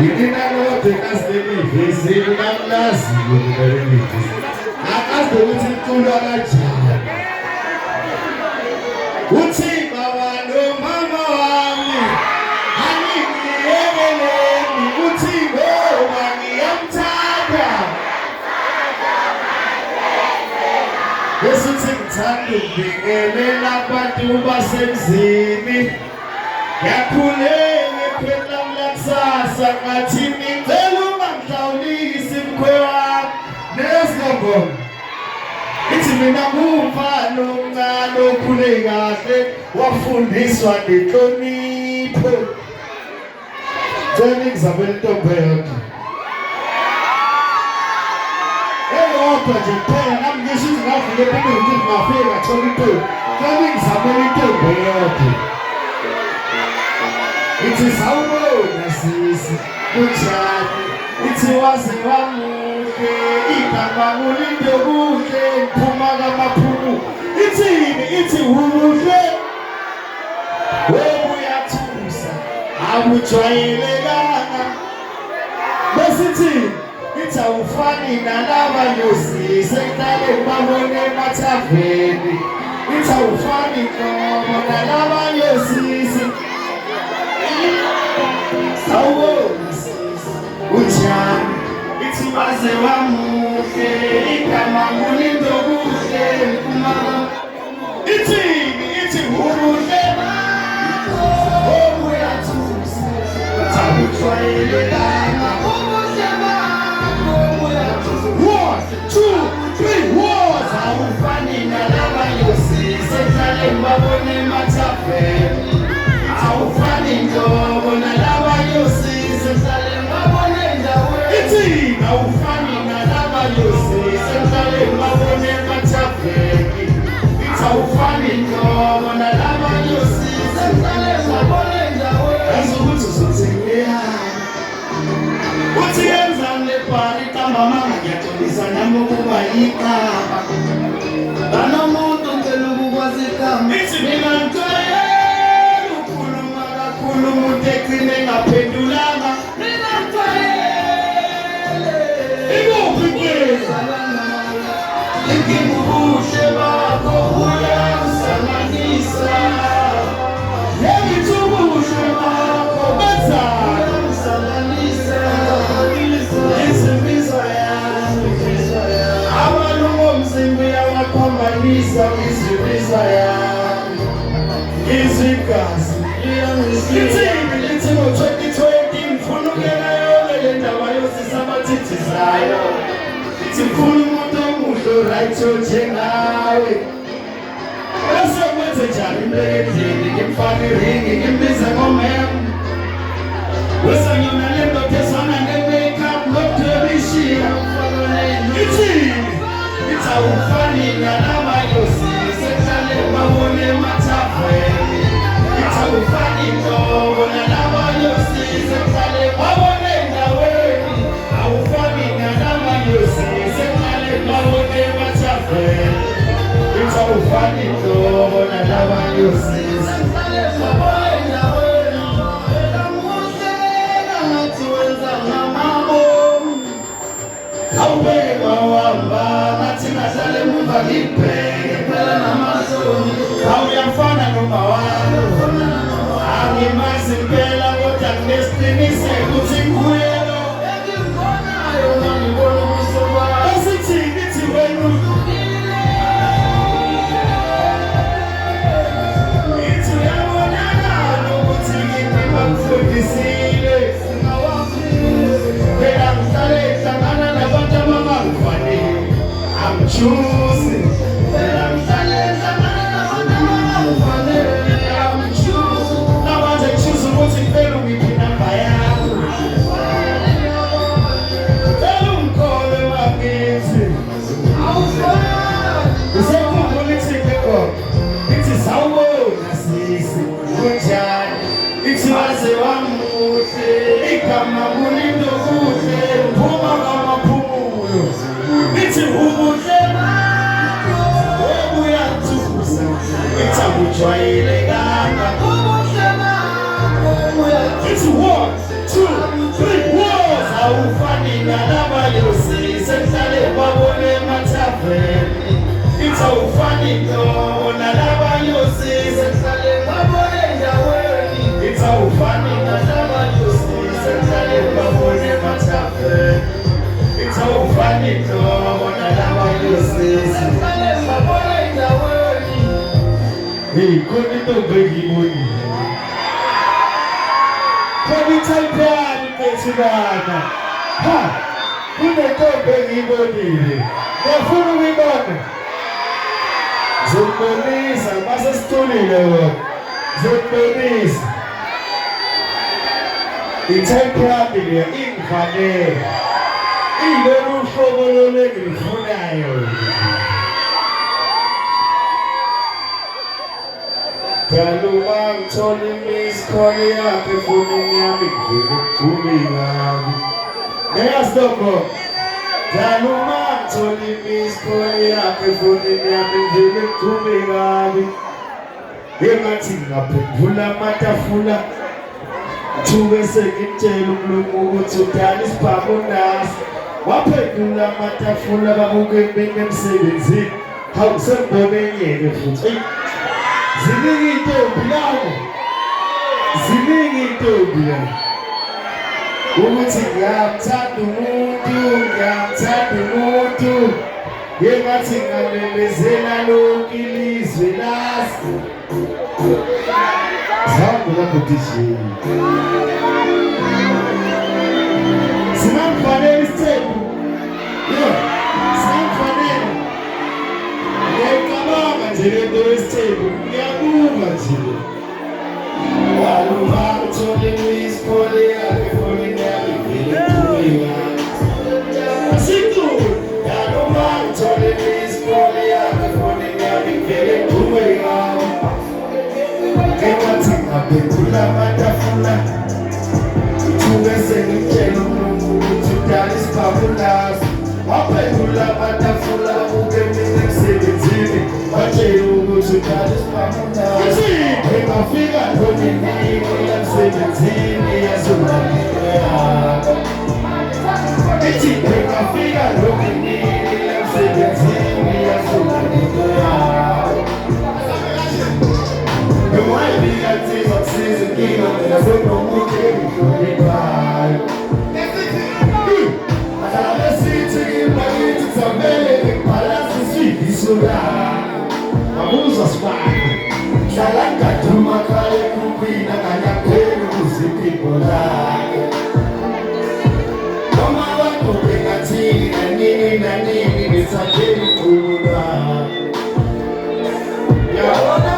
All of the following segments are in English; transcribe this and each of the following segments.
Ikinalote kasilevisi namlaziyo kulelivisi. Akazi ukuthi iculo kanjani. Uthi baba nomama wami angiyekeleni uthi ngoba ngiyamthanda. Bese uthi ngithanda ukubingelela abantu basemzini. Yakhuleke phela mlakusasa ngathi ngicela ungangihlawulisi mkhwe wami nesingongoma. Ithi mina ngumfana omncane okhule kahle wafundiswa nenhlonipho. Cela ngizamele intombi eyodwa. Eyodwa nje kuphela nami ngisho ngingafike phambili ukuthi ngingafike ngathola intombi. Cela ngizamele intombi eyodwa. Ithi sawubona sisi kunjani ithi waze wamuhle igama ulinde kuhle phuma kamaphumu ithi umuhle uyathusa akujwayelekanga besithi ithi awufani nalaba yosisi ehlale babone emathaveni ithi awufani nhlobo nalaba yosisi. Sawubona sisi unjani ithi waze wamuhle igama ulinde kuhle phuma ithi umuhle uyathusa akujwayelekanga umuhle bakho uyathusa 1 2 3 woza awufani nalaba yosisi ehlale babone emathafeni awufani nhlobo nalaba yosisi ehlale babone endaweni ithi awufani nalaba yosisi ehlale babone emathafeni ithi awufani nhlobo nalaba yosisi ehlale babone endaweni azokuthi uzothengela uthi yenzani lebhari kamama ngiyatholisa nami ukuba iqaba banomuntu ngicela ukukwazi igama ithi mina ngicela umuntu egcine engaphendulanga mina ngicela ikuphi kweza inkinga ubuhle bakho uyangisalanisa ngithi ubuhle bakho benzani uyangisalanisa izimbizo yami amalungu omzimba uyawaphambanisa izimbizo yami izigazi Ithi ngo-2020 ngifuna ukuyela yonke le ndaba yosisi abathithizayo. Ithi ngifuna umuntu omuhle right njengawe. Bese kwenze njani imbekendlini ngimfake iringi ngimbize ngomem. Bese ngiyona le ndoda ezwana ne-makeup nokudebishira. Ithi awufani nalaba yosisi ehlale babone emathafeni. Awufani nhlobo nalaba yosisi ehlale babone endaweni awufani nalaba yosisi ehlale babone emathafeni ithi awufani nhlobo nalaba yosisi ehlale babone endaweni muhle ngathi wenza ngamabomu awubeke kwawamba ngathi ngahlale emumva ngibheke phela namazoni awuyafana noma wami angimazi impela kodwa nginesiqiniseko ukuthi nguye lo engimbonayo ngibona ubuso bakho esithini ithi wena ithi uyabonakala ukuthi ngibamfundisile phela ngihlale hlangana nabantu abangakufanele amjuzi phela ngihlale hlangana nabantu abangakufanele ukuthi ngicela ungiphi inamba yakho cela ungikole wakithi usekhumbula ithi ithi sawubona sisi kunjani ithi waze wamuhle igama ulinde kuhle phuma ngamaphumulo ithi ubuhle bakho uyathusa ithi akujwayelekanga ubuhle bakho It's 1, 2, 3. awufani nalaba yosi senhlale babone mathaveni ithi awufani nalaba yosi senhlale babone ndaweni ithi awufani nalaba yosi senhlale babone mathaveni ithi awufani nalaba yosi senhlale babone ndaweni hey khona into ngiyibonile khona ithayiphani methibana ha kunentombi engiyibonile ngiyafuna ukuyibona zokubonisa basesitulile wona zokubonisa ithayiphani leya ingifanele ilolu hlobo lolu engilifunayo Kaluma ngithole imiskolo yakhe efonini yami ngivele kuthumela Neyastoko Kaluma ngithole imiskolo yakhe efonini yami ngivele kuthumela Engathi ngaphendula amatafula Thuke sengitshela umlungu ukuthi udala isibhamu nasi Waphendula amatafula babuke benemsebenzini Hawu sengibone enyeke futhi Ziningi intombi lawo Ziningi intombi lawo Ukuthi ngiyamthanda umuntu Ngengathi ngamemezela lonke ilizwe lazi Zamba lapho DJ Sinamfanele isithembu Sinamfanele Ngiyacabanga nje lento yesithembu Ngiyabunga nje Kaluma ngithole imiskolo yakhe efonini yami ngivele kuthumela Asikhulu Kaluma ngithole imiskolo yakhe efonini yami ngivele kuthumela Engathi ngaphendula amatafula Thuke sengitshela umlungu ukuthi udala isibhamu nasi Waphendula amatafula babuke emsebenzini Watshela ukuthi udala isibhamu nasi Engafika nonini emsebenzini yazula Ithi engafika nonini emsebenzini yazula Ngiwayibika nsizwa kusiza inkinga mina sekunomuntu engidlulelayo Ahlala sithi ngibakithi samele ngibhalase isifiso lami Ngabuzwa sibani Hlala ngade umakhala ekhukhwini anganyapheli ukuziphipho lakhe Noma wadobe ngathini nanini ngisapheli iculo lami Yabona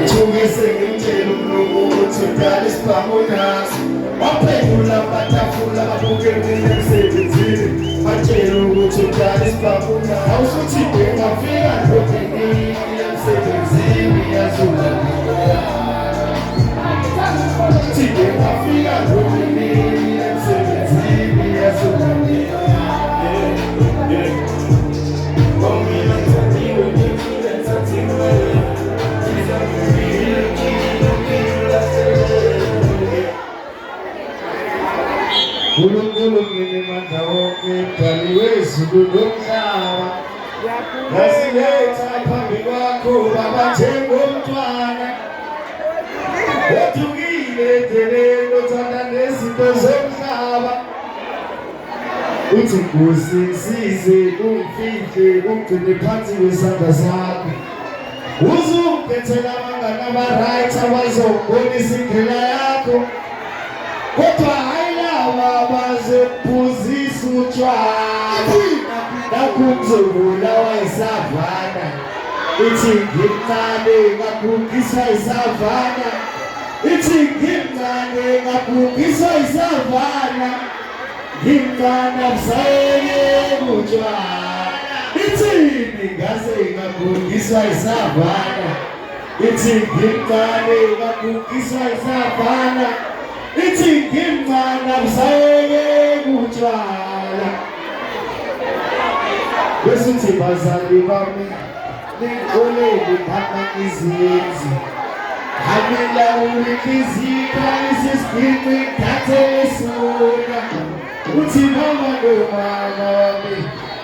Thuke sengitshela umlungu ukuthi udala isibhamu nasi Waphendula amatafula babuke emsebenzini Watshela ukuthi udala isibhamu nasi Awusuthi ngingafika nonini emsebenzini yazula Uthi ngingafika nonini emsebenzini yazula Unkulunkulu nginemandla wonke mdali wezulu nomhlaba Ngasiletha phambi kwakho baba njengomntwana Othukile endleleni othanda nezinto zomhlaba Uthi Nkosi ngisize ungifihle ungigcine phansi kwesandla sakho Uzuphethela abangani aba-right abazongibonisa indlela yakho Kodwa hayi laba ithi ngimncane ngagugisa isavana, ithi ngimncane ngagugisa isavana, ngimncane abusayele utshwala, ithi ngingase ngagugisa isavana, ithi ngimncane ngagugisa isavana, ithi ngimncane abusayele utshwala. Besithi bazali bami nikoleni phana izinzi, hamila ulikizika isisiphi thathe sona, uthi mama nomama wami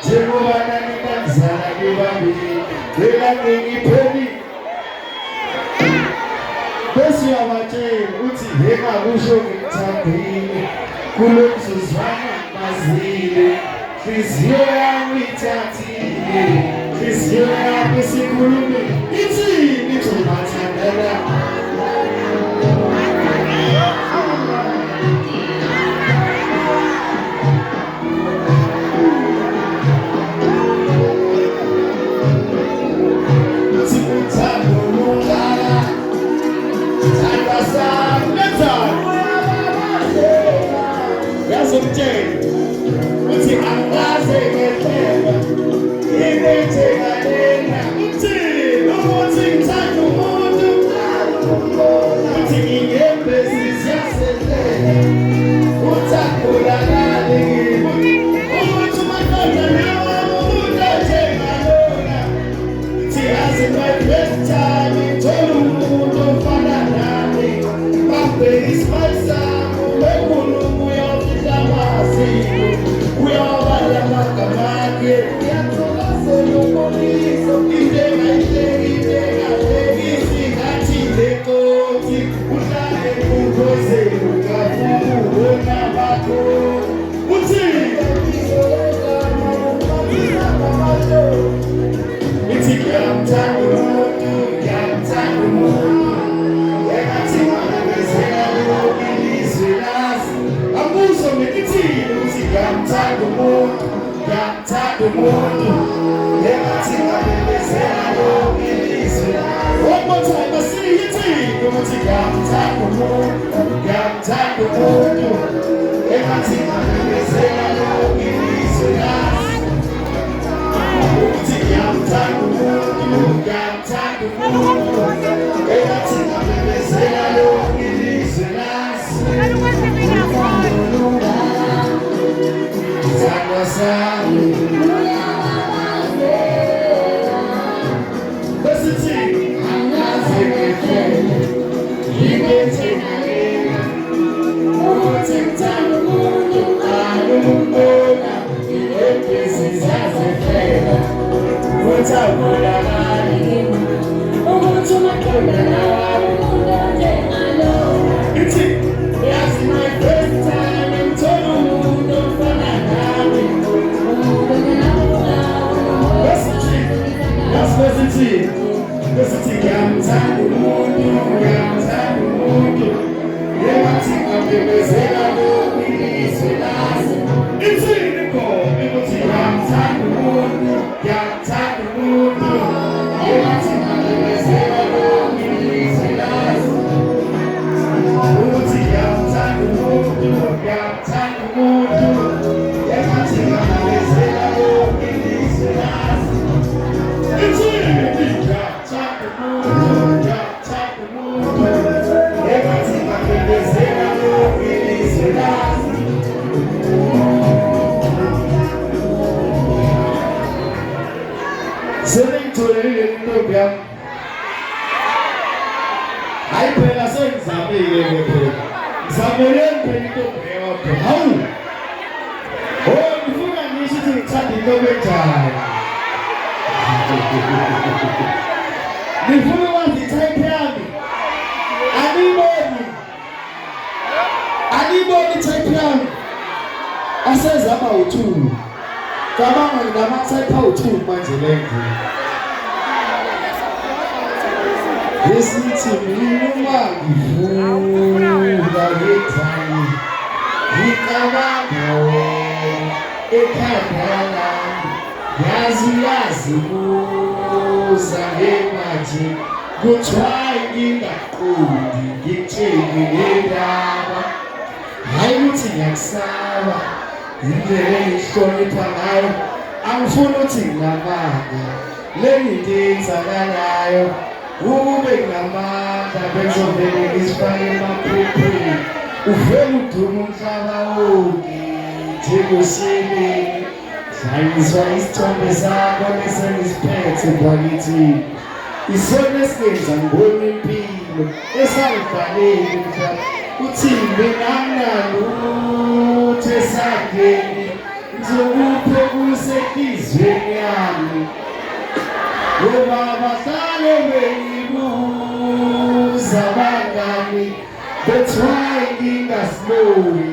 njengoba naningazala bebabili lela ngipheli. Bese uyabatshela uthi engakusho ngithandile kulo mzuzwana mazile, nhliziyo yami ithathile, nhliziyo yami sikhulume ithini ngizobathandela. Uthi uthando lungala thanda sami nethando yazomtshela uthi angaze ngehlela ngibethekalela, uthi ngithanda umuntu, uthi ngingembezi siyaselela, uthi akulalale kimi, ukuthi umadoda nawami umuntu onjengalona, uthi yazi my first time ngithola umuntu ofana nami, babheka isimali sami bekhuluma uyofihla amaziko, uyawabala amagama akhe, uyathola seluboniso, intengahlekisi ngathi lekoti, uhlale kukhozeni ungafuna bakho, uthi ithi ngiyamthanda umuntu, ngiyamthanda umuntu, engathi ngamemezela lonke ilizwe lazi, abuzo ngithini uthi ngiyamthanda umuntu, ngiyamthanda umuntu, engathi ngamemezela lonke ilizwe lazi. One more time, asiyithini ukuthi ngiyamthanda umuntu, ngiyamthanda umuntu, engathi ngamemezela lonke ilizwe lazi, ukuthi ngiyamthanda umuntu, ngiyamthanda umuntu, engathi ngamemezela lonke ilizwe lazi. Thanda sami besithi angaze ngehlela ngibethekalela, ukuthi ngithanda umuntu angumbona, ngembezi ziyazehlela, ukuthi akulalale kimi, ukuthi umadoda nawami umuntu onjengalona, ithi yazi my first time ngithola umuntu ofana nami, besithi ngiyamthanda umuntu, ngiyamthanda umuntu, engathi ngamemezela lonke ilizwe lazi, ithini khona ukuthi ngiyamthanda umuntu, ngiyamthanda umuntu, engathi ngamemezela lonke ilizwe lazi, ukuthi ngiyamthanda umuntu, ngiyamthanda umuntu, engathi ngamemezela lonke ilizwe lazi, ithini ngiyamthanda umuntu, ngiyamthanda umuntu, engathi ngamemezela lonke ilizwe lazi. Selengitholile intombi yami, hayi phela sengizamile-ke phela, ngizamele phela intombi eyodwa. Hawu, ngifuna ngisho ukuthi ngithanda intombi enjani, ngifuna ukwazi i-type yami, aniyiboni i-type yami, asezama u-2, cabanga nginama-type awu-2 manje lendlela. Besithi mina uma ngivuka ngedrayi, ngicabanga ekhanda lami, yazi zangemanje kuthiwa ngingaqondi ngitsheni ngendaba hayi ukuthi ngiyakusaba indlela engihlonipha ngayo angifuni ukuthi ngingabanga leni into eyenzakalayo ube ngamandla bezovele ngizifake emaphepheni uvele udume umhlaba wonke njengosheleni ngizwa isithombe sakho esengisiphethe kwakithini isona esingenza ngibona impilo esangibhaleli mhlaba uthi benganalutho esandleni ngizokuphe kusenhliziyweni yami ngoba bahlale beyibuza abangani bethiwa ngingasiboni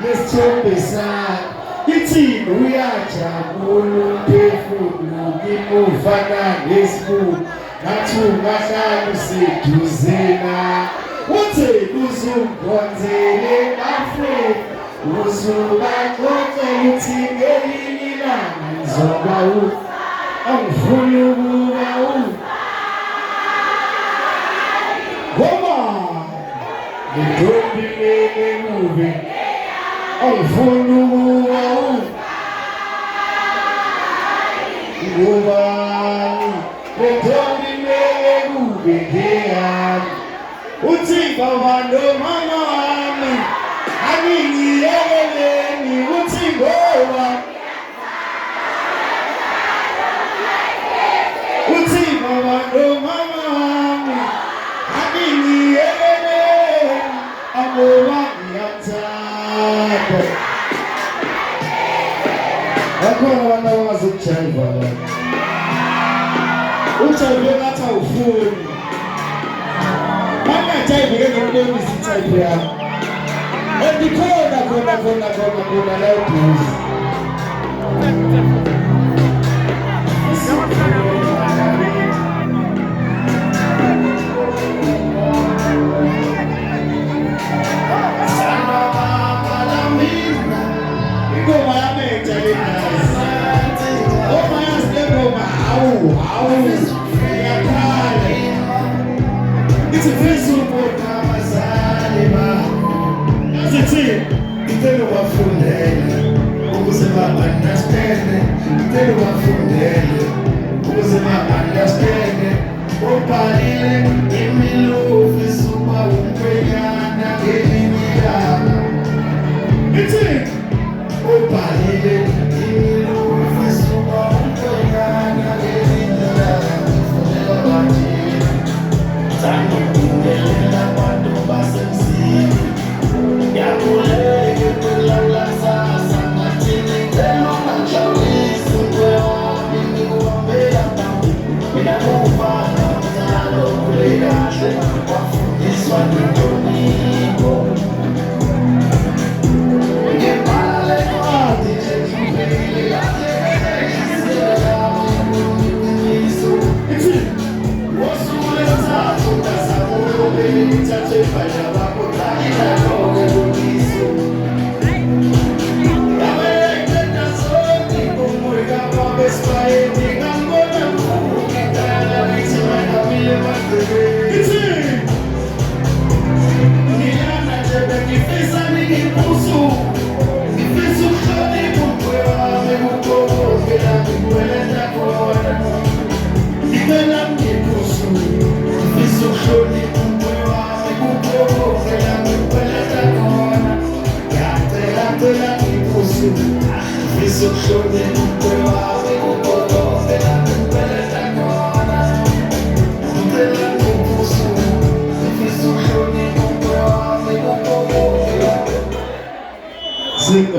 lesithombe sakho ithini uyajabula umphefumulo ngimufana nesibuko ngathi ungahlala useduzena uthi uzungikhonzele Afrika uzubaxoxela uthi ngelinye ilanga ngizoba angifuni ukuba ngoba ntombi emubi angifuni ukuba ngoba ntombi emubi ngiyami uthi baba nomama wami angiyeleleni uthi ngoba uthi baba nomama wami angiyeleleni ngoba ngiyathanda akhona abantu abangazokujayiva la ujayive ngathi awufuni bangajayive-ke ngokubonisa ithayiphu yakho endikhona khona la eduze ingoma yami enjale nazi ngoma yazi le ngoma hawu ngiyakhala ithi fizubona abazali ba zithi ngicela ubafundele ukuze ba-understande ngicela ubafundele ukuze ba-understande ubhalile imilufu isuka umkhwenyana ngelinye ilanga ithi ubhalile imilufu isuka umkhwenyana ngelinye ilanga Tangulela abantu basemzini Yakuleke kulala sasa Matini telo manjawisi Mkwewami nikuambea tamu Mina kufana mzalo kuleyashe Wafundiswa nitoniko Ngepale kwa dijekipele Yate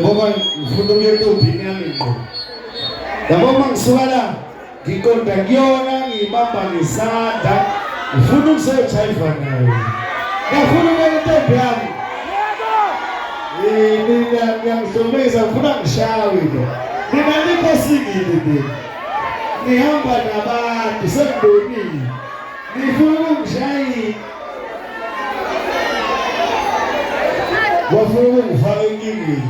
ngoba ngifuna ukuya entombini yami ngqo yabo mangisuka la ngiqonda kuyona ngibamba ngesandla ngifuna ukusejayiva nayo ngifuna ukuya entombi yami mina ngiyahlomeza ngifuna ngishawe ke mina nikho singile ngihamba nabantu sengibonile ngifuna ukungishayela wafuna ukungifaka enkingeni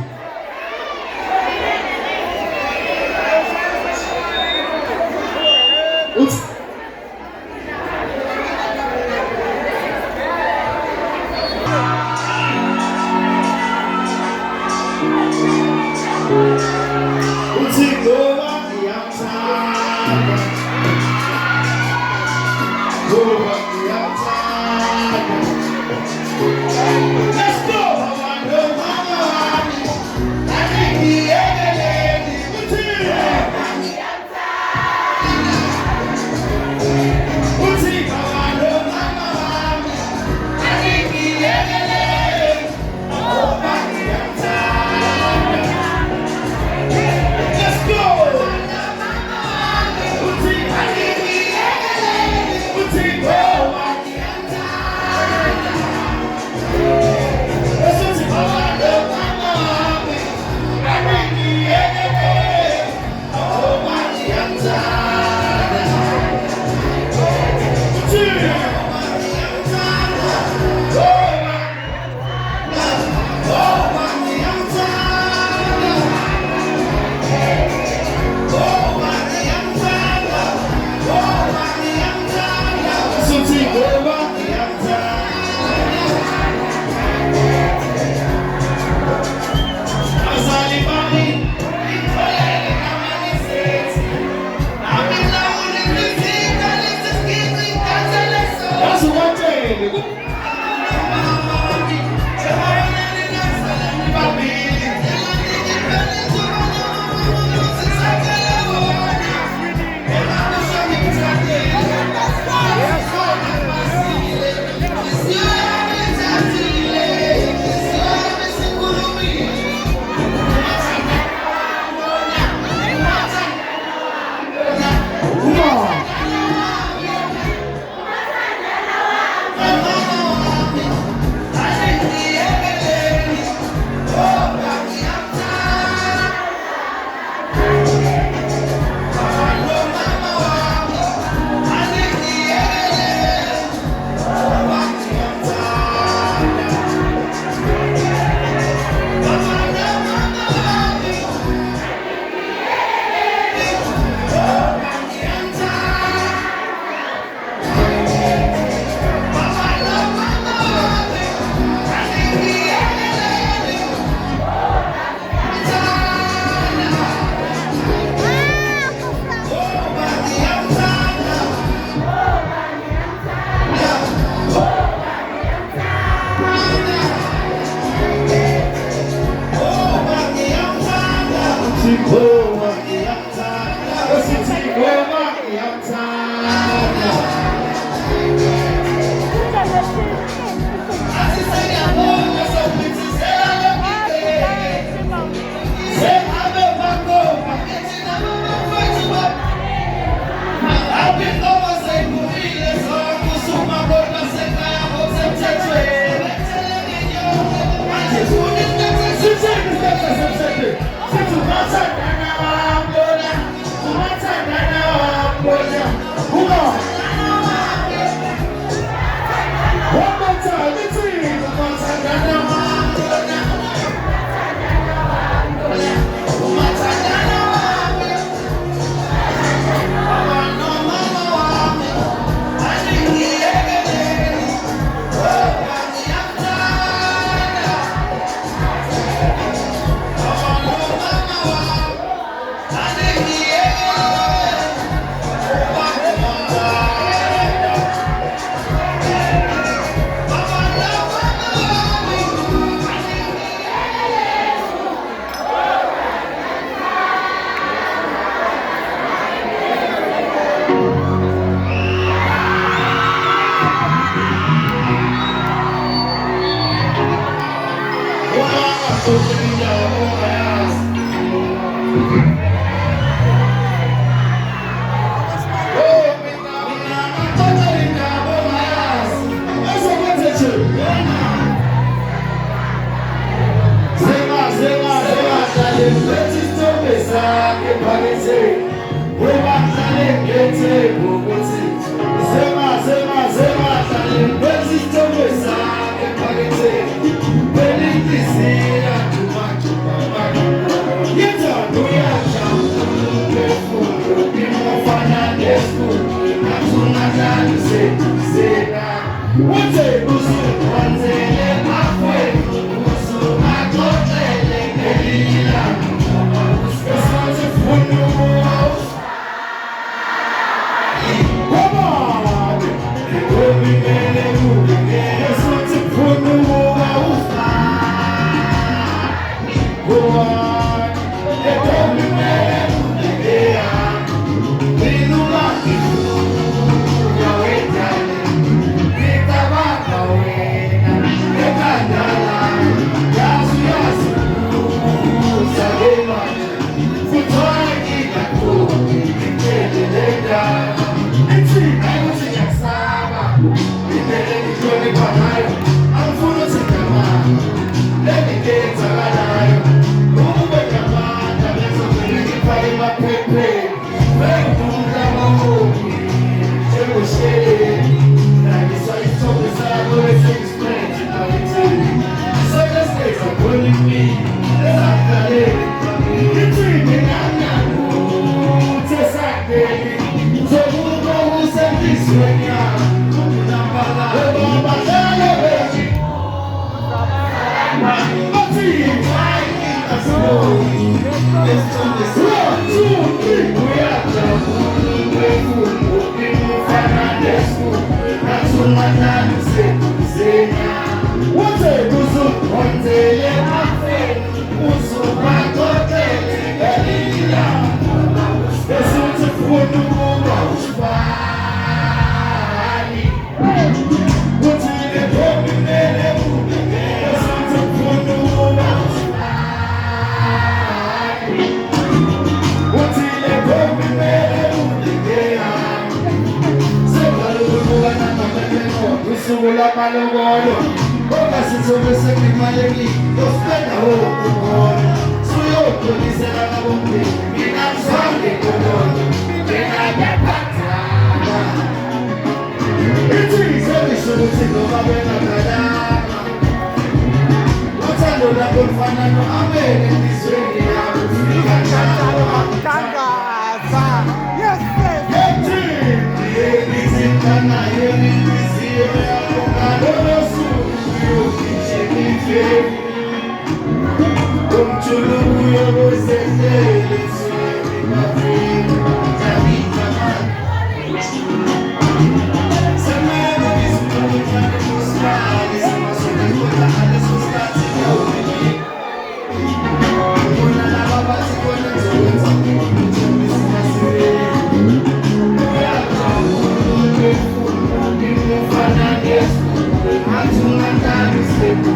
Hatuna kazi sema,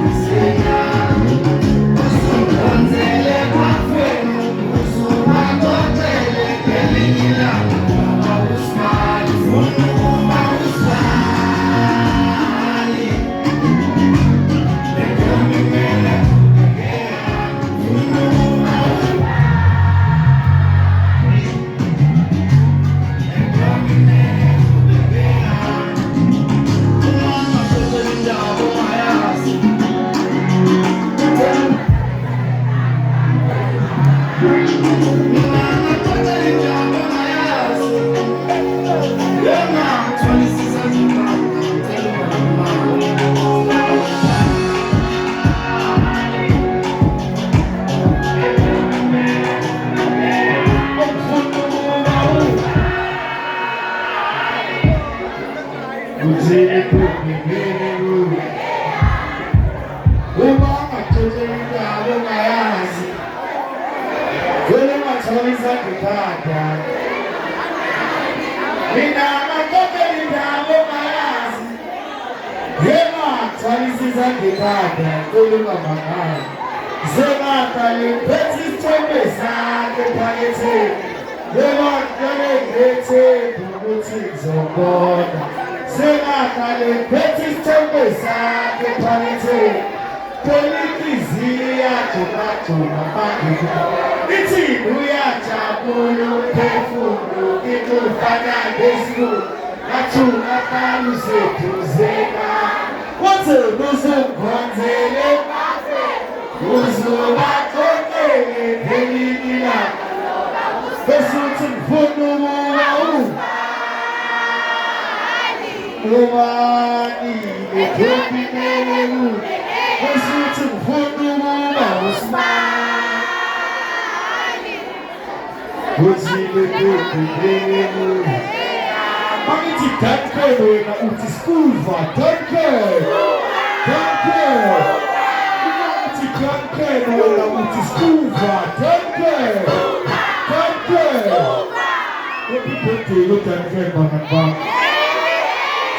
usikonzele mafe. ngiyagcwalisa ngekhanda. Mina ngakhokhela indawo mayazi. Ngiyagcwalisa ngekhanda nkulumo mangala. Zengaqale phethi isithombe sakhe phaketheni. Ngiyaqale ngethe ukuthi ngizobona. Zengaqale phethi isithombe sakhe phaketheni. Pelizia tuna pangika iti uyajabulu pefundo ikufanya besu natuna kalusetu zeka wote uzungwanzele uzubakokele pelidila besuthi mfundo muwau ubani ekopinelu besuthi mfundo muwau uzibekopinelu Mangithi danke wena uthi skulva danke danke Mangithi danke wena uthi skulva danke danke Happy birthday lo danke bangaba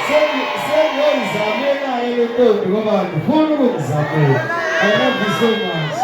Sengiyizamela ile ntombi ngoba ngifuna ukuzamela I love you so much